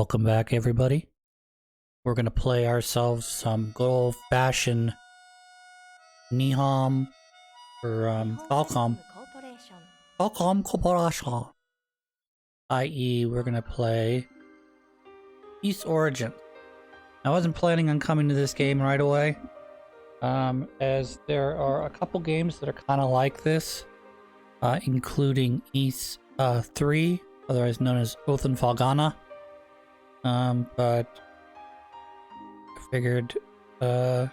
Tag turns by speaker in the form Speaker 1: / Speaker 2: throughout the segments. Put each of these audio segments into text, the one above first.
Speaker 1: Welcome back, everybody. We're gonna play ourselves some good old-fashioned Nihon or Falcom Corporation. I.e., we're gonna play Ys Origin. I wasn't planning on coming to this game right away, as there are a couple games that are kind of like this, including Ys 3, otherwise known as Oath and Falgana. But I figured, I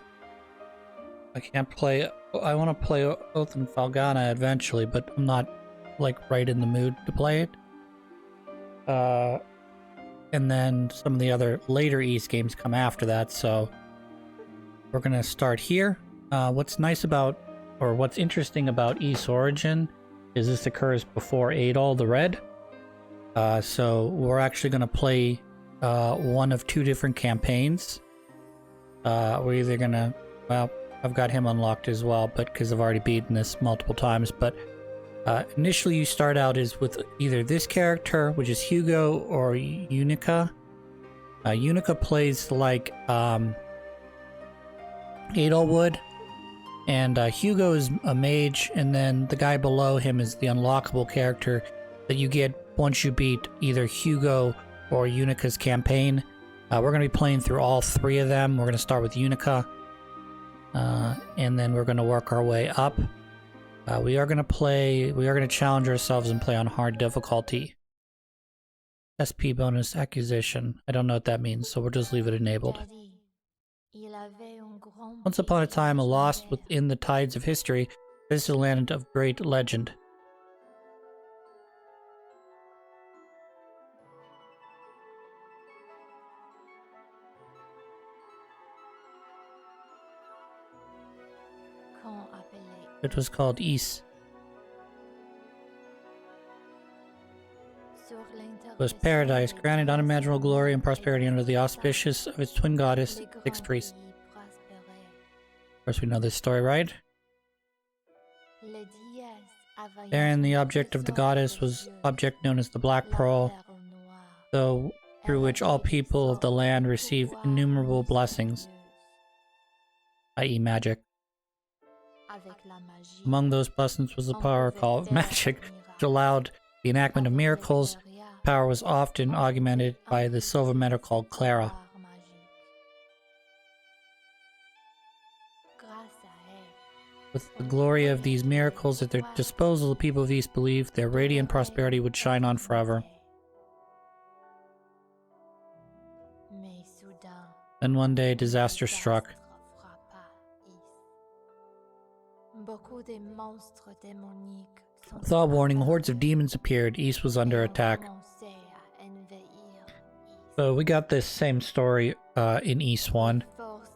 Speaker 1: can't play. I want to play Oath and Falgana eventually, but I'm not like right in the mood to play it. And then some of the other later Ys games come after that, so we're gonna start here. What's nice about, or what's interesting about Ys Origin is this occurs before Adol the Red. So we're actually gonna play one of two different campaigns. We're either gonna, well, I've got him unlocked as well, but because I've already beaten this multiple times, but initially you start out is with either this character, which is Hugo, or Unica. Unica plays like Adol would, and Hugo is a mage, and then the guy below him is the unlockable character that you get once you beat either Hugo or Unica's campaign. We're going to be playing through all three of them. We're going to start with Unica, and then we're going to work our way up. We are going to challenge ourselves and play on hard difficulty. SP bonus acquisition. I don't know what that means, so we'll just leave it enabled. Once upon a time, lost within the tides of history, this is a land of great legend. It was called Ys. It was paradise, granted unimaginable glory and prosperity under the auspices of its twin goddess, Six Priests. Of course, we know this story, right? Therein, the object of the goddess was object known as the Black Pearl, through which all people of the land receive innumerable blessings, i.e. magic. Among those blessings was the power called magic, which allowed the enactment of miracles. Power was often augmented by the silver metal called Clara. With the glory of these miracles at their disposal, the people of Ys believed their radiant prosperity would shine on forever. Then one day, disaster struck. Without warning, hordes of demons appeared. Ys was under attack. So we got this same story in Ys 1.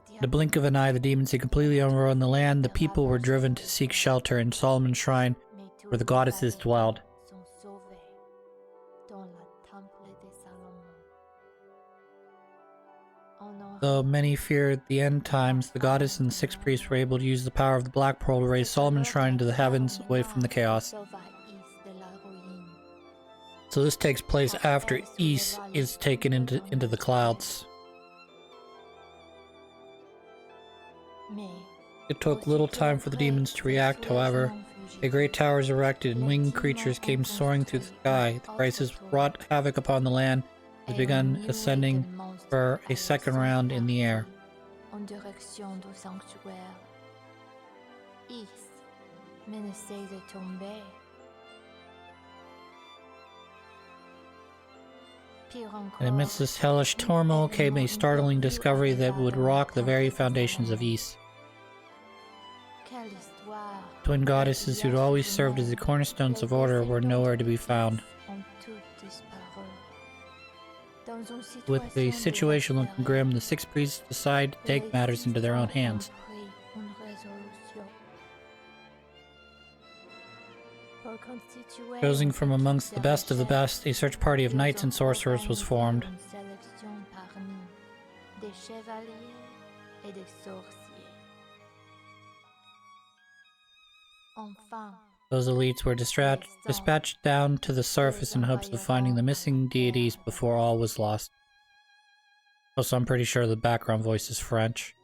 Speaker 1: In the blink of an eye, the demons had completely overrun the land. The people were driven to seek shelter in Solomon's shrine, where the goddesses dwelled. Though many feared the end times, the goddess and the Six Priests were able to use the power of the Black Pearl to raise Solomon's shrine into the heavens, away from the chaos. So this takes place after Ys is taken into the clouds. It took little time for the demons to react, however. A great tower was erected and winged creatures came soaring through the sky. The crisis wrought havoc upon the land, has begun ascending for a second round in the air. And amidst this hellish turmoil came a startling discovery that would rock the very foundations of Ys. Twin goddesses who'd always served as the cornerstones of order were nowhere to be found. With the situation looking grim, the Six Priests decide to take matters into their own hands. Choosing from amongst the best of the best, a search party of knights and sorcerers was formed. Those elites were dispatched down to the surface in hopes of finding the missing deities before all was lost. Also, I'm pretty sure the background voice is French.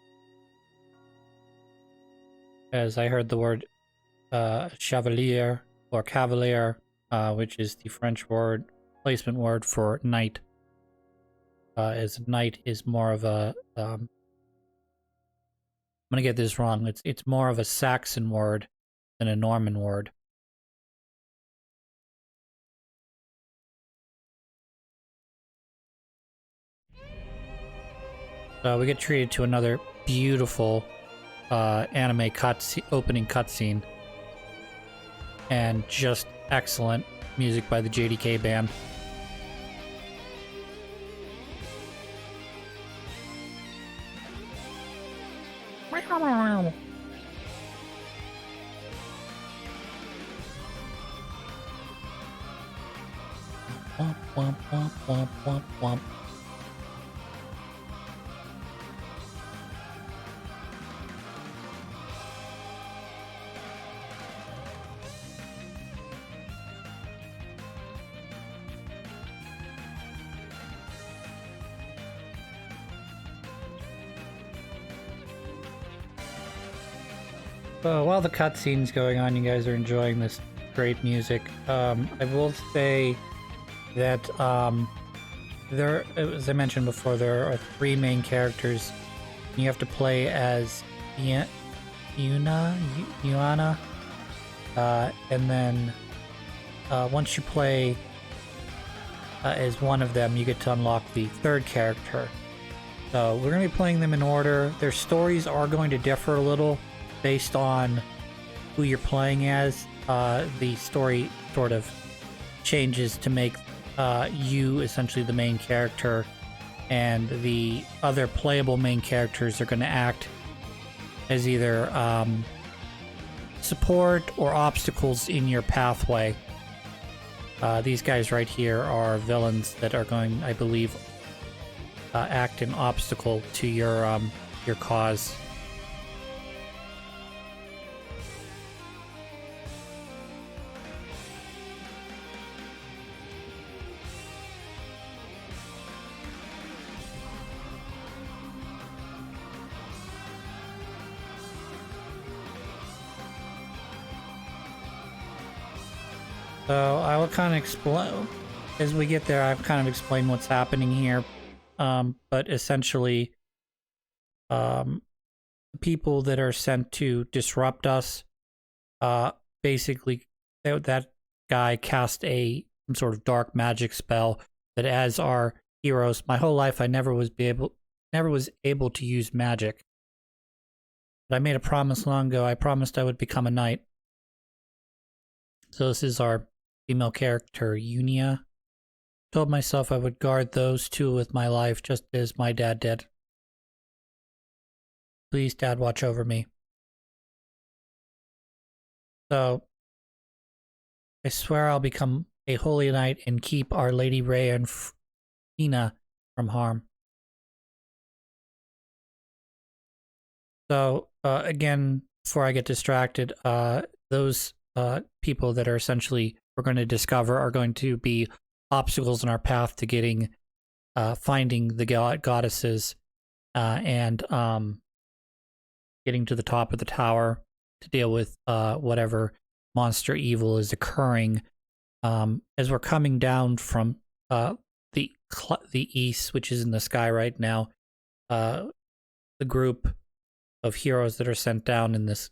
Speaker 1: As I heard the word chevalier or cavalier, which is the French word, placement word for knight. As knight is more of a, I'm gonna get this wrong, it's more of a Saxon word than a Norman word. So we get treated to another beautiful anime opening cutscene, and just excellent music by the JDK band. Womp, womp, womp, womp, womp, womp. While the cutscene's going on, you guys are enjoying this great music. I will say that there, as I mentioned before, there are 3 main characters. You have to play as Yuna, and then once you play as one of them, you get to unlock the 3rd character. So we're going to be playing them in order. Their stories are going to differ a little based on who you're playing as. The story sort of changes to make you essentially the main character, and the other playable main characters are going to act as either support or obstacles in your pathway. These guys right here are villains that are going, I believe, act an obstacle to your cause. So I will kind of explain, as we get there, I've kind of explained what's happening here. But essentially, the people that are sent to disrupt us, basically, that guy cast some sort of dark magic spell that, as our heroes, my whole life I never was able to use magic. But I made a promise long ago. I promised I would become a knight. So this is our female character, Yunia. Told myself I would guard those 2 with my life, just as my dad did. Please, Dad, watch over me. So, I swear I'll become a holy knight and keep Our Lady Rhea and Fina from harm. So, again, before I get distracted, those people that are essentially we're going to discover are going to be obstacles in our path to getting, finding the goddesses, and getting to the top of the tower to deal with whatever monster evil is occurring. As we're coming down from the east, which is in the sky right now, the group of heroes that are sent down in this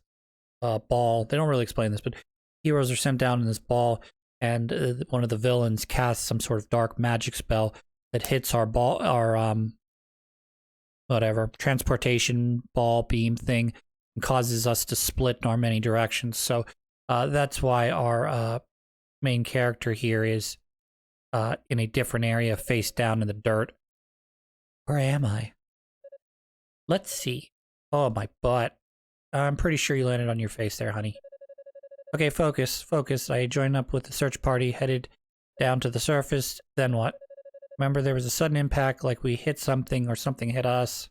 Speaker 1: ball. They don't really explain this, but heroes are sent down in this ball, and one of the villains casts some sort of dark magic spell that hits our ball, our whatever transportation ball beam thing, and causes us to split in our many directions. So that's why our main character here is in a different area, face down in the dirt. Where am I? Let's see. Oh, my butt. I'm pretty sure you landed on your face there, honey. Okay, focus. I joined up with the search party, headed down to the surface. Then what? Remember, there was a sudden impact, like we hit something or something hit us.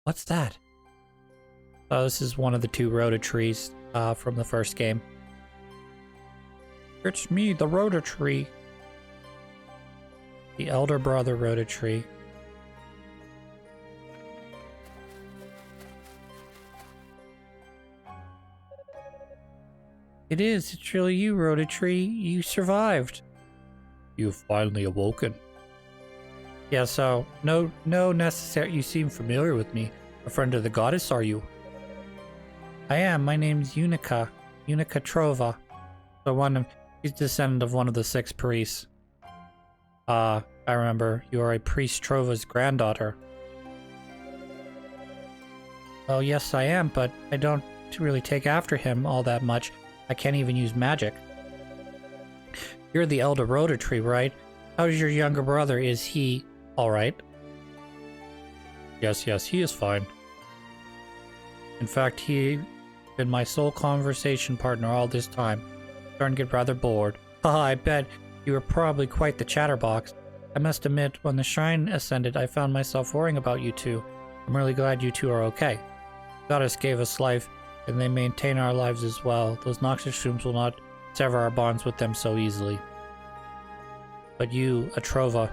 Speaker 1: What's that? Oh, this is one of the 2 Rhoda trees from the first game. It's me, the Rhoda tree. The elder brother wrote a tree. It is. It's really you, Rhoda Tree. You survived. You've finally awoken. Yeah, so, no necessary. You seem familiar with me. A friend of the goddess, are you? I am. My name's Unica. Unica Trova. So he's descendant of one of the 6 priests. I remember. You are a priest Trova's granddaughter. Well, yes, I am, but I don't really take after him all that much. I can't even use magic. You're the elder Rhoda Tree, right? How's your younger brother? Is he alright? Yes, he is fine. In fact, he's been my sole conversation partner all this time. Starting to get rather bored. Haha, I bet you were probably quite the chatterbox. I must admit, when the shrine ascended, I found myself worrying about you two. I'm really glad you two are okay. Goddess gave us life, and they maintain our lives as well. Those noxious shrooms will not sever our bonds with them so easily. But you, Atrova,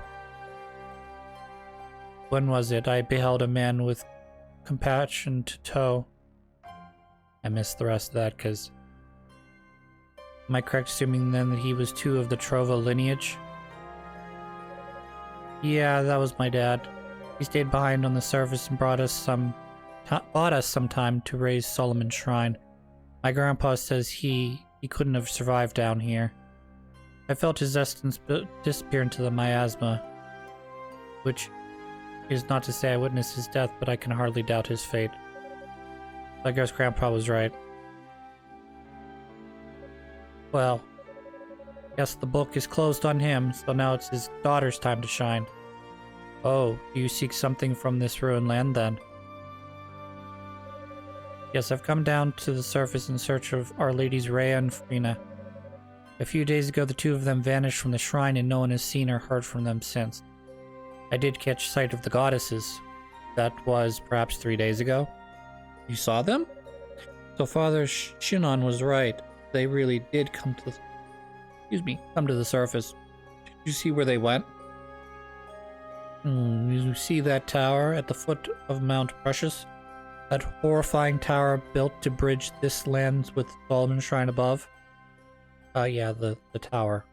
Speaker 1: when was it I beheld a man with compassion to tow? I missed the rest of that because... Am I correct assuming then that he was 2 of the Trova lineage? Yeah, that was my dad. He stayed behind on the surface and bought us some time to raise Solomon's Shrine. My grandpa says he couldn't have survived down here. I felt his essence disappear into the miasma, which is not to say I witnessed his death, but I can hardly doubt his fate. I guess Grandpa was right. Well, guess the book is closed on him, so now it's his daughter's time to shine. Oh, do you seek something from this ruined land then? Yes, I've come down to the surface in search of Our Ladies Rhea and Frina. A few days ago, the 2 of them vanished from the shrine and no one has seen or heard from them since. I did catch sight of the goddesses. That was perhaps 3 days ago. You saw them? So Father Shinon was right. They really did come to the surface. Did you see where they went? You see that tower at the foot of Mount Precious? That horrifying tower built to bridge this land with Solomon's Shrine above? Yeah, the tower.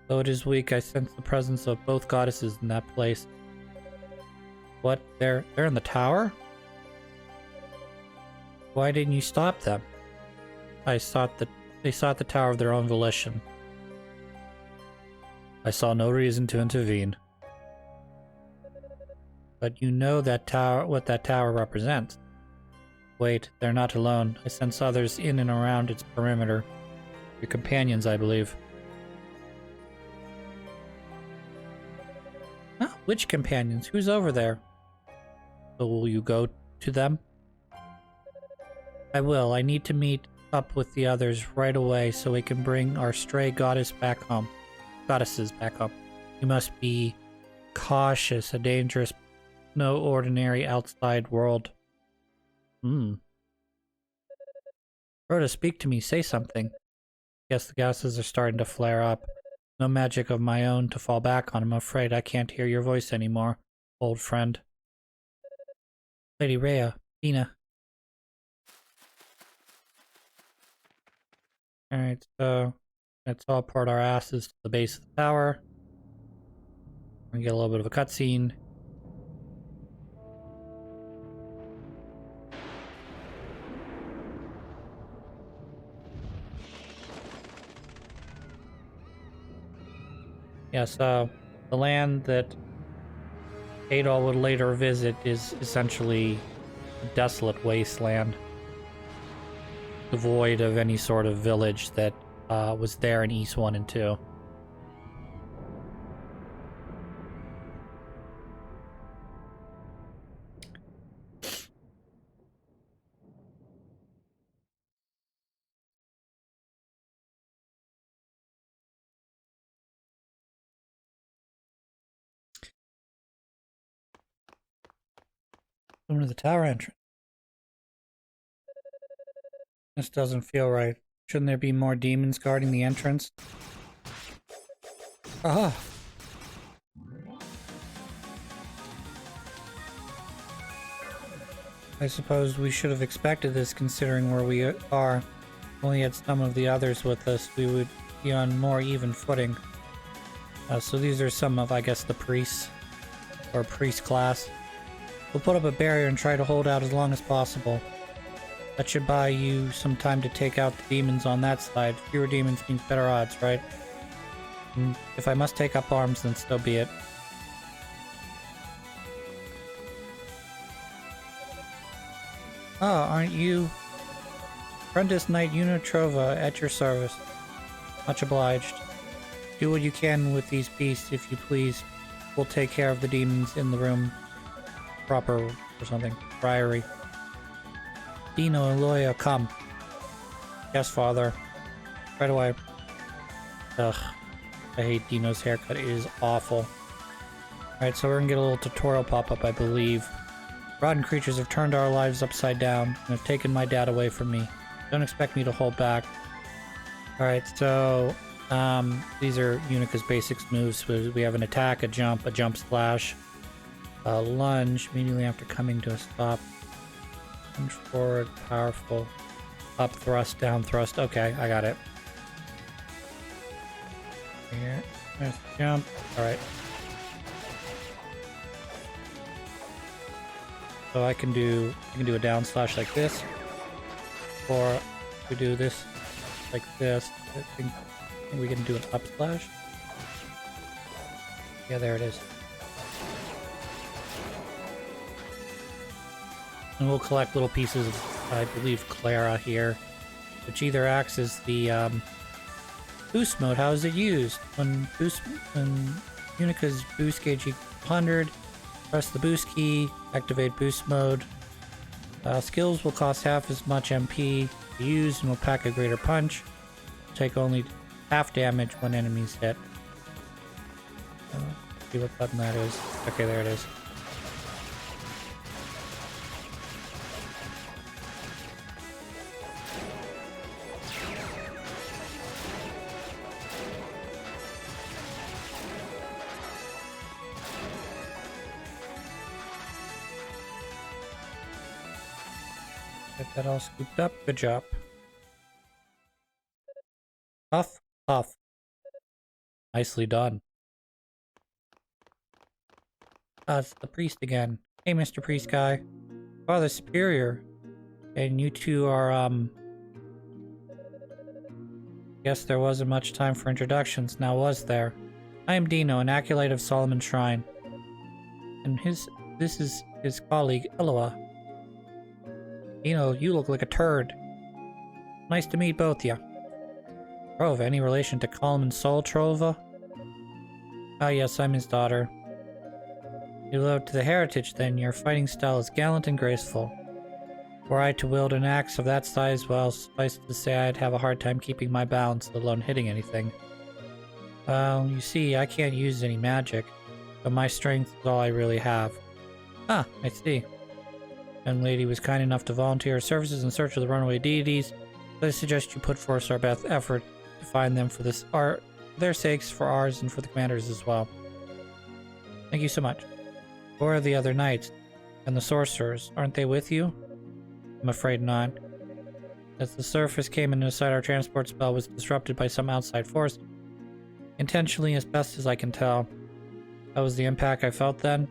Speaker 1: Though it is weak, I sense the presence of both goddesses in that place. What? They're in the tower? Why didn't you stop them? They sought the tower of their own volition. I saw no reason to intervene. But you know what that tower represents. Wait, they're not alone. I sense others in and around its perimeter. Your companions, I believe. Ah, which companions? Who's over there? So will you go to them? I will. I need to meet up with the others right away so we can bring our stray goddesses back home. You must be cautious. A dangerous, no ordinary outside world. Rhoda, speak to me. Say something. Guess the gases are starting to flare up. No magic of my own to fall back on. I'm afraid I can't hear your voice anymore, old friend. Lady Rhea, Tina. Alright, so let's all port our asses to the base of the tower. We get a little bit of a cutscene. Yeah, so the land that Adol would later visit is essentially a desolate wasteland, devoid of any sort of village that was there in Ys 1 and 2. Come to the tower entrance. This doesn't feel right. Shouldn't there be more demons guarding the entrance? Ah! I suppose we should have expected this considering where we are. If only had some of the others with us, we would be on more even footing. So these are some of, I guess, the priests, or priest class. We'll put up a barrier and try to hold out as long as possible. That should buy you some time to take out the demons on that side. Fewer demons means better odds, right? And if I must take up arms, then so be it. Ah, aren't you? Apprentice Knight Unitrova at your service. Much obliged. Do what you can with these beasts, if you please. We'll take care of the demons in the room proper or something. Priory. Dino and Loya, come. Yes, father. Right away. Ugh. I hate Dino's haircut. It is awful. Alright, so we're gonna get a little tutorial pop-up, I believe. Rotten creatures have turned our lives upside down and have taken my dad away from me. Don't expect me to hold back. Alright, so these are Unica's basics moves. We have an attack, a jump slash, a lunge immediately after coming to a stop. Lunge forward, powerful, up thrust, down thrust. Okay, I got it. Here, there's the jump. Alright. So I can do a down slash like this, or we do this like this. I think we can do an up slash. Yeah, there it is. And we'll collect little pieces of, I believe, Clara here, which either acts as the boost mode. How is it used? When Unica's boost gauge equals 100. Press the boost key, activate boost mode. Skills will cost half as much MP to use and will pack a greater punch. Take only half damage when enemies hit. See what button that is. Okay, there it is. Get that all scooped up. Good job. Puff, puff. Nicely done. It's the priest again. Hey, Mr. Priest Guy. Father Superior. And you two are, Guess there wasn't much time for introductions, now was there? I am Dino, an acolyte of Solomon Shrine. And this is his colleague, Eloa. Dino, you look like a turd. Nice to meet both ya. Trova, any relation to Kalman Sol Trova? Ah yes, I'm his daughter. You live up to the heritage then, your fighting style is gallant and graceful. Were I to wield an axe of that size, well, suffice to say I'd have a hard time keeping my balance, let alone hitting anything. Well, you see, I can't use any magic, but my strength is all I really have. Ah, I see. Young lady was kind enough to volunteer her services in search of the runaway deities, so I suggest you put forth our best effort to find them for their sakes, for ours, and for the commander's as well. Thank you so much. Where are the other knights? And the sorcerers? Aren't they with you? I'm afraid not. As the surface came in inside our transport spell was disrupted by some outside force. Intentionally, as best as I can tell. That was the impact I felt then.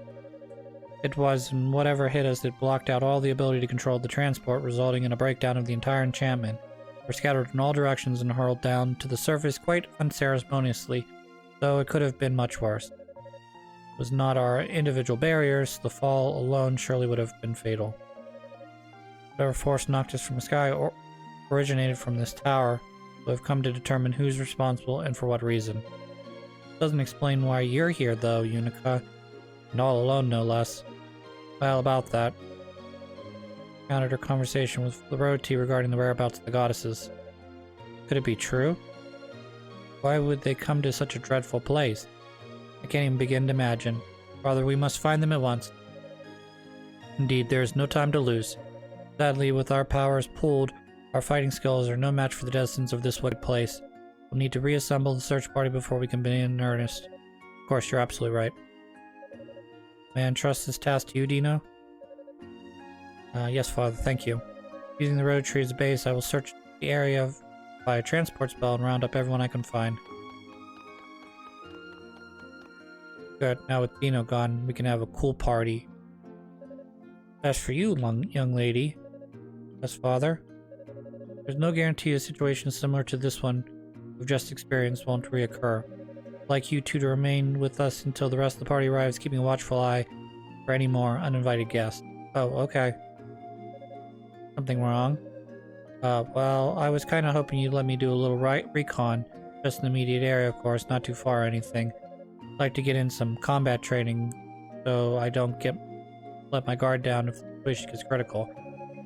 Speaker 1: It was, and whatever hit us, it blocked out all the ability to control the transport, resulting in a breakdown of the entire enchantment. We're scattered in all directions and hurled down to the surface quite unceremoniously, though it could have been much worse. It was not our individual barriers, the fall alone surely would have been fatal. Whatever force knocked us from the sky originated from this tower, so I've come to determine who's responsible and for what reason. It doesn't explain why you're here though, Unica, and all alone no less. Well, about that. I encountered her conversation with Floroti regarding the whereabouts of the goddesses. Could it be true? Why would they come to such a dreadful place? I can't even begin to imagine. Father, we must find them at once. Indeed, there is no time to lose. Sadly, with our powers pooled, Our fighting skills are no match for the destinies of this wicked place. We'll need to reassemble the search party before we can begin in earnest. Of course, you're absolutely right. May I entrust this task to you, Dino? Yes, Father, thank you. Using the road tree as a base, I will search the area by a transport spell and round up everyone I can find. Good, now with Dino gone, we can have a cool party. As for you, young lady. Yes, Father. There's no guarantee a situation similar to this one we've just experienced won't reoccur. I'd like you two to remain with us until the rest of the party arrives, keeping a watchful eye for any more uninvited guests. Oh, okay. Something wrong? Well, I was kind of hoping you'd let me do a little recon, just in the immediate area, of course, not too far or anything. I'd like to get in some combat training, so I don't let my guard down if the situation gets critical.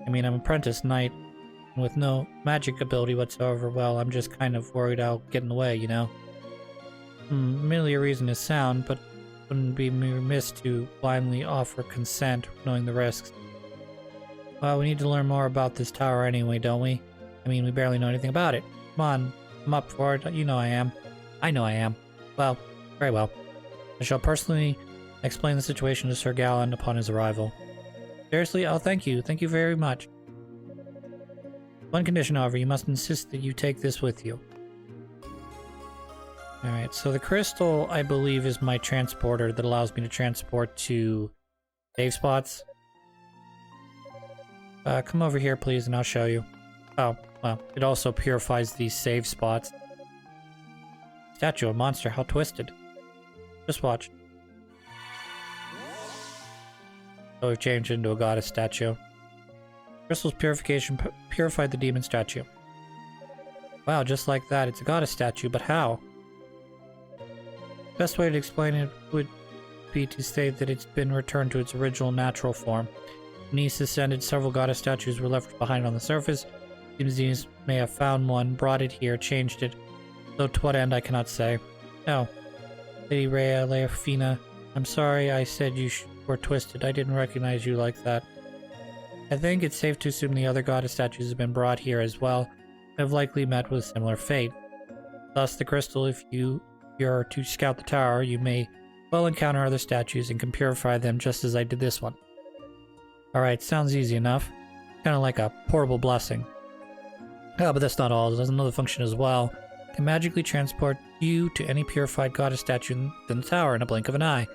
Speaker 1: I mean, I'm an apprentice knight, and with no magic ability whatsoever, well, I'm just kind of worried I'll get in the way, you know? Admittedly, your reason is sound, but wouldn't be remiss to blindly offer consent, knowing the risks. Well, we need to learn more about this tower anyway, don't we? I mean, we barely know anything about it. Come on, I'm up for it. You know I am. I know I am. Well, very well. I shall personally explain the situation to Sir Galan upon his arrival. Seriously? Oh, thank you. Thank you very much. One condition, however, you must insist that you take this with you. Alright, so the crystal, I believe, is my transporter that allows me to transport to save spots. Come over here, please, and I'll show you. Oh, well, it also purifies these save spots. Statue of monster, how twisted. Just watch. So we've changed into a goddess statue. Crystal's purification purified the demon statue. Wow, just like that, it's a goddess statue, but how? Best way to explain it would be to state that it's been returned to its original natural form. When Ys ascended, several goddess statues were left behind on the surface. Ys may have found one, brought it here, changed it. Though to what end, I cannot say. No. Lady Rhea, Leofina, I'm sorry I said you were twisted. I didn't recognize you like that. I think it's safe to assume the other goddess statues have been brought here as well, and have likely met with a similar fate. Thus, the crystal, if you're to scout the tower, you may well encounter other statues and can purify them just as I did this one. Alright, sounds easy enough. Kind of like a portable blessing. Oh, but that's not all. There's another function as well. It can magically transport you to any purified goddess statue in the tower in a blink of an eye.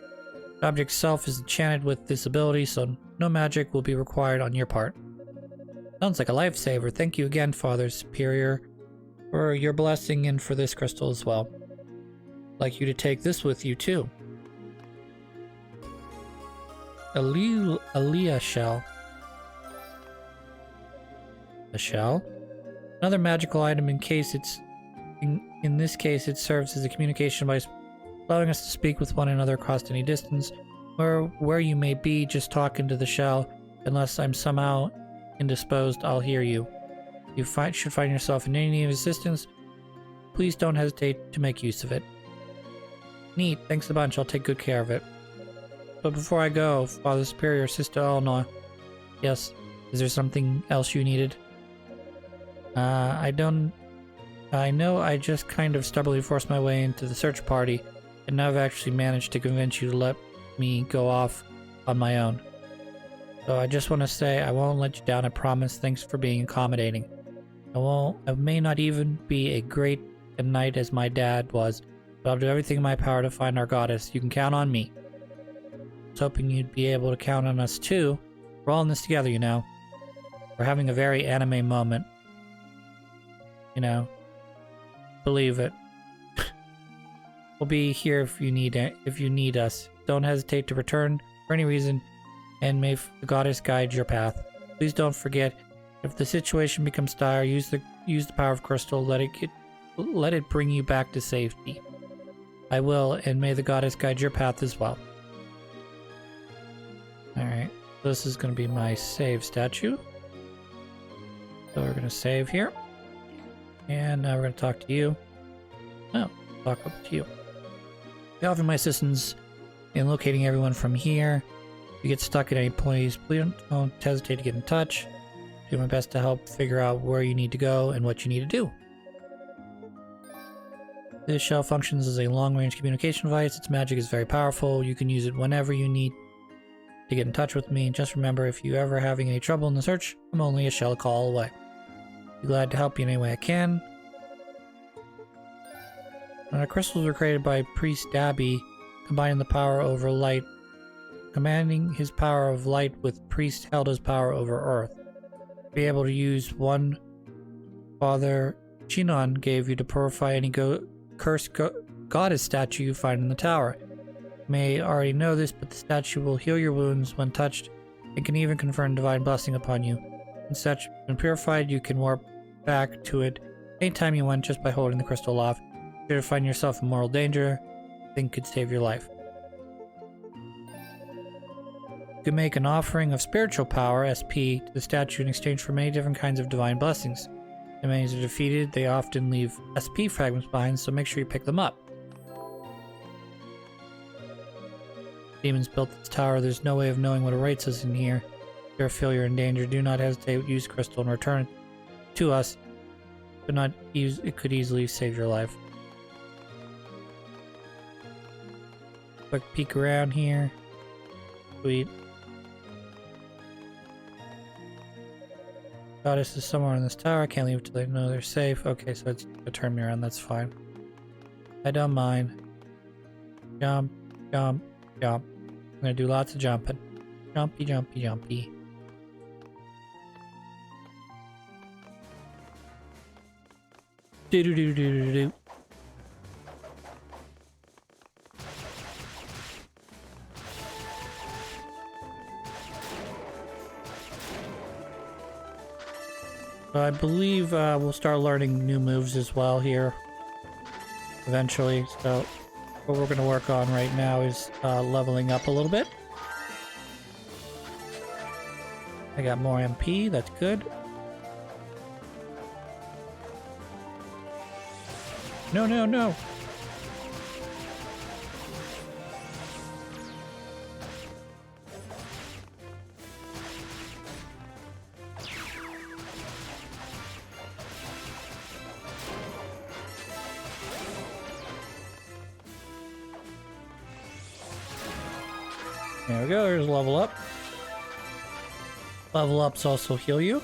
Speaker 1: The object itself is enchanted with this ability, so no magic will be required on your part. Sounds like a lifesaver. Thank you again, Father Superior, for your blessing and for this crystal as well. I'd like you to take this with you too. Alea shell. A shell? Another magical item in this case it serves as a communication device, allowing us to speak with one another across any distance. Where you may be, just talk into the shell. Unless I'm somehow indisposed, I'll hear you. You should find yourself in need of assistance, please don't hesitate to make use of it. Neat, thanks a bunch, I'll take good care of it. But before I go, Father Superior, Sister Eleanor. Yes, is there something else you needed? I know I just kind of stubbornly forced my way into the search party, and now I've actually managed to convince you to let me go off on my own. So I just want to say I won't let you down, I promise. Thanks for being accommodating. I may not even be a great a knight as my dad was, but I'll do everything in my power to find our goddess. You can count on me. I was hoping you'd be able to count on us too. We're all in this together, you know. We're having a very anime moment. You know. Believe it. We'll be here if you need us. Don't hesitate to return for any reason, and may the goddess guide your path. Please don't forget, if the situation becomes dire, use the power of crystal. Let it bring you back to safety. I will, and may the goddess guide your path as well. Alright, so this is going to be my save statue. So we're going to save here. And now we're going to talk to you. Oh, talk up to you. I offer my assistance in locating everyone from here. If you get stuck at any place, please don't hesitate to get in touch. Do my best to help figure out where you need to go and what you need to do. This shell functions as a long-range communication device. Its magic is very powerful. You can use it whenever you need to get in touch with me. Just remember, if you ever having any trouble in the search, I'm only a shell call away. Be glad to help you in any way I can. Crystals were created by Priest Dabby, combining the power over light, commanding his power of light with Priest Helda's power over earth. Be able to use one Father Chinon gave you to purify any cursed goddess statue you find in the tower. You may already know this, but the statue will heal your wounds when touched and can even confer a divine blessing upon you. When purified, you can warp back to it anytime you want just by holding the crystal aloft. If you find yourself in mortal danger, I think could save your life. You can make an offering of spiritual power, SP, to the statue in exchange for many different kinds of divine blessings. When enemies are defeated, they often leave SP fragments behind, so make sure you pick them up. Demons built this tower. There's no way of knowing what awaits us in here. If you feel you're in danger, do not hesitate. Use crystal and return it to us. It could easily save your life. Quick peek around here. Sweet. Goddess is somewhere in this tower. I can't leave until they know they're safe. Okay, so it's gonna turn me around. That's fine. I don't mind. Jump, jump, jump. I'm gonna do lots of jumping. Jumpy, jumpy, jumpy. Do do do do do do. I believe we'll start learning new moves as well here eventually. So what we're going to work on right now is leveling up a little bit. I got more MP, that's good. No, no, no. There we go, there's level up. Level ups also heal you.